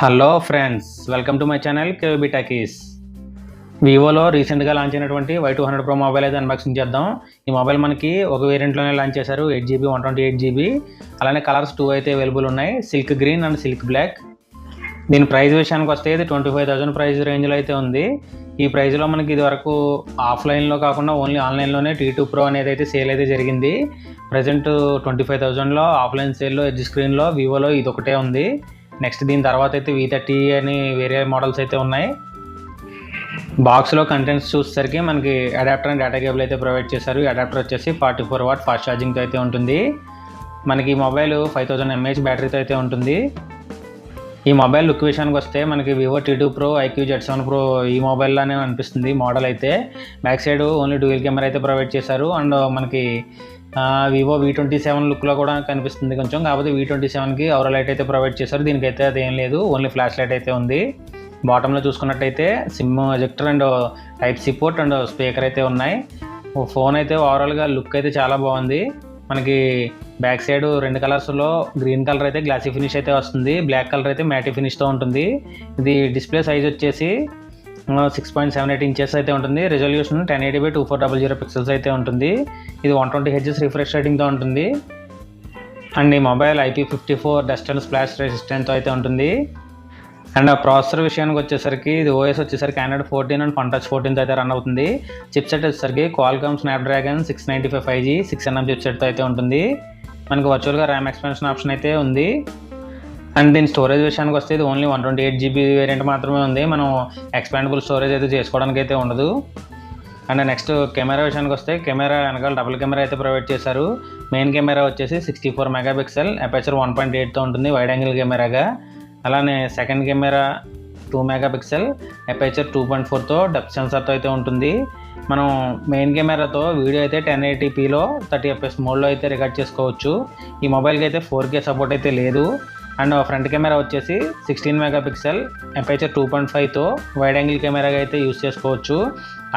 Hello friends, welcome to my channel KVB talkies. వివోలో రీసెంట్గా launch అయినటువంటి Y200 Pro మొబైల్ అయితే అన్బాక్సింగ్ చేద్దాం. ఈ మొబైల్ మనకి ఒక వేరియంట్లోనే లాంచ్ చేశారు, 8GB 128GB. అలానే కలర్స్ 2 అయితే అవైలబుల్ ఉన్నాయి, silk green and silk black. దీని ప్రైస్ విషయానికి వస్తే ఇది 25,000 ప్రైస్ రేంజ్లో అయితే ఉంది. ఈ ప్రైస్లో మనకి ఇది వరకు ఆఫ్లైన్లో కాకుండా ఓన్లీ ఆన్లైన్లోనే T2 Pro అనేది అయితే సేల్ అయితే జరిగింది. ప్రజెంట్ 25,000లో ఆఫ్లైన్ సేల్లో ఎడ్జ్ స్క్రీన్లో వివోలో ఇది ఒకటే ఉంది. నెక్స్ట్ దీని తర్వాత అయితే V30 అని వేరే మోడల్స్ అయితే ఉన్నాయి. బాక్స్లో కంటెంట్స్ చూసేసరికి మనకి అడాప్టర్ అండ్ డేటా కేబుల్ అయితే ప్రొవైడ్ చేశారు. ఈ అడాప్టర్ వచ్చేసి 44 వాట్ ఫాస్ట్ ఛార్జింగ్తో అయితే ఉంటుంది. మనకి మొబైల్ 5000 mAh బ్యాటరీతో అయితే ఉంటుంది. ఈ మొబైల్ లుక్ విషయానికి వస్తే మనకి Vivo T2 Pro IQ Z7 Pro ఈ మొబైల్లోనే అనిపిస్తుంది మోడల్ అయితే. Back side only dual camera అయితే ప్రొవైడ్ చేశారు. అండ్ మనకి వివో V27 లుక్లో కూడా కనిపిస్తుంది కొంచెం, కాకపోతే V27కి ఔరా లైట్ అయితే ప్రొవైడ్ చేశారు. దీనికైతే అదేం లేదు, ఓన్లీ ఫ్లాష్ లైట్ అయితే ఉంది. బాటంలో చూసుకున్నట్టయితే sim ejector and type C port and speaker అయితే ఉన్నాయి. ఫోన్ అయితే ఓవరాల్గా లుక్ అయితే చాలా బాగుంది. మనకి బ్యాక్ సైడ్ 2 కలర్స్లో గ్రీన్ కలర్ అయితే గ్లాసీ ఫినిష్ అయితే వస్తుంది, బ్లాక్ కలర్ అయితే మ్యాటీ ఫినిష్తో ఉంటుంది. ఇది డిస్ప్లే సైజ్ వచ్చేసి 6.78 ఇంచెస్ అయితే ఉంటుంది. రెజల్యూషన్ 1080x2400 పిక్సెల్స్ అయితే ఉంటుంది. ఇది 120Hz రిఫ్రెష్ రేటింగ్తో ఉంటుంది. అండ్ ఈ mobile IP54 dust and splash రెసిస్టెంట్తో అయితే ఉంటుంది. అండ్ ఆ ప్రాసెసర్ విషయానికి వచ్చేసరికి ఇది OS వచ్చేసరికి Android 14 అండ్ FunTouch 14 అయితే రన్ అవుతుంది. చిప్సెట్ వచ్చేసరికి Qualcomm Snapdragon 695 5G 6nm చిప్సెట్తో అయితే ఉంటుంది. మనకి వర్చువల్గా ర్యామ్ ఎక్స్పాన్షన్ ఆప్షన్ అయితే ఉంది. అండ్ దీని స్టోరేజ్ విషయానికి వస్తే ఇది ఓన్లీ 128GB వేరియంట్ మాత్రమే ఉంది. మనం ఎక్స్పాండబుల్ స్టోరేజ్ అయితే చేసుకోవడానికి అయితే ఉండదు. అండ్ నెక్స్ట్ కెమెరా విషయానికి వస్తే కెమెరా వెనకాల డబుల్ కెమెరా అయితే ప్రొవైడ్ చేశారు. మెయిన్ కెమెరా వచ్చేసి 64 మెగాపిక్సెల్, అపర్చర్ 1.8తో ఉంటుంది వైడ్ యాంగిల్ కెమెరాగా. అలానే సెకండ్ కెమెరా 2 మెగాపిక్సెల్, అపర్చర్ 2.4తో డెప్త్ సెన్సార్తో అయితే ఉంటుంది. మనం మెయిన్ కెమెరాతో వీడియో అయితే 1080pలో 30fps మోడ్లో అయితే రికార్డ్ చేసుకోవచ్చు. ఈ మొబైల్కి అయితే 4K సపోర్ట్ అయితే లేదు. అండ్ ఫ్రంట్ కెమెరా వచ్చేసి 16 మెగాపిక్సెల్, అపర్చర్ 2.5తో వైడ్ యాంగిల్ కెమెరాగా అయితే యూస్ చేసుకోవచ్చు.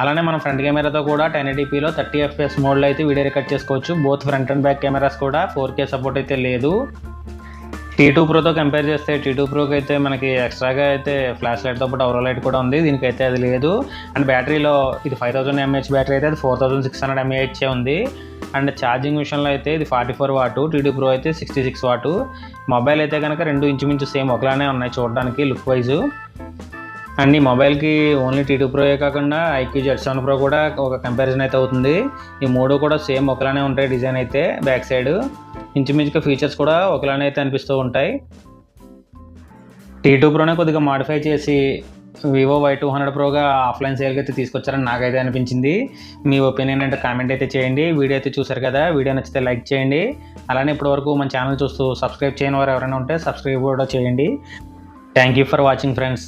అలానే మనం ఫ్రంట్ కెమెరాతో కూడా 1080pలో 30fps మోడ్లో అయితే వీడియో రికార్డ్ చేసుకోవచ్చు. Both front and back cameras కూడా 4K సపోర్ట్ అయితే లేదు. T2 Proతో కంపేర్ చేస్తే T2 Proకి అయితే మనకి ఎక్స్ట్రాగా అయితే ఫ్లాష్ లైట్తో పాటు ఔరా లైట్ కూడా ఉంది, దీనికైతే అది లేదు. అండ్ బ్యాటరీలో ఇది 5000 mAh బ్యాటరీ అయితే అది 4600 mAh ఉంది. అండ్ ఛార్జింగ్ విషయంలో అయితే ఇది 44 వాట్, T2 Pro అయితే 66 వాట్. మొబైల్ అయితే కనుక రెండు ఇంచుమించు సేమ్ ఒకలానే ఉన్నాయి చూడడానికి లుక్ వైజు. అండ్ ఈ మొబైల్కి ఓన్లీ T2 Pro కాకుండా IQ Z7 Pro కూడా ఒక కంపారిజన్ అయితే అవుతుంది. ఈ మూడు కూడా సేమ్ ఒకలానే ఉంటాయి డిజైన్ అయితే. బ్యాక్ సైడ్ ఇంచుమించుగా ఫీచర్స్ కూడా ఒకలానే అయితే అనిపిస్తూ ఉంటాయి. T2 Proనే కొద్దిగా మాడిఫై చేసి వివో Y200 Proగా ఆఫ్లైన్ సేల్కి అయితే తీసుకొచ్చారని నాకైతే అనిపించింది. మీ ఒపీనియన్ అంటే కామెంట్ అయితే చేయండి. వీడియో అయితే చూసారు కదా, వీడియో నచ్చితే లైక్ చేయండి. అలానే ఇప్పటివరకు మన ఛానల్ చూస్తూ సబ్స్క్రైబ్ చేయని వారు ఎవరైనా ఉంటే సబ్స్క్రైబ్ కూడా చేయండి. Thank you for watching friends.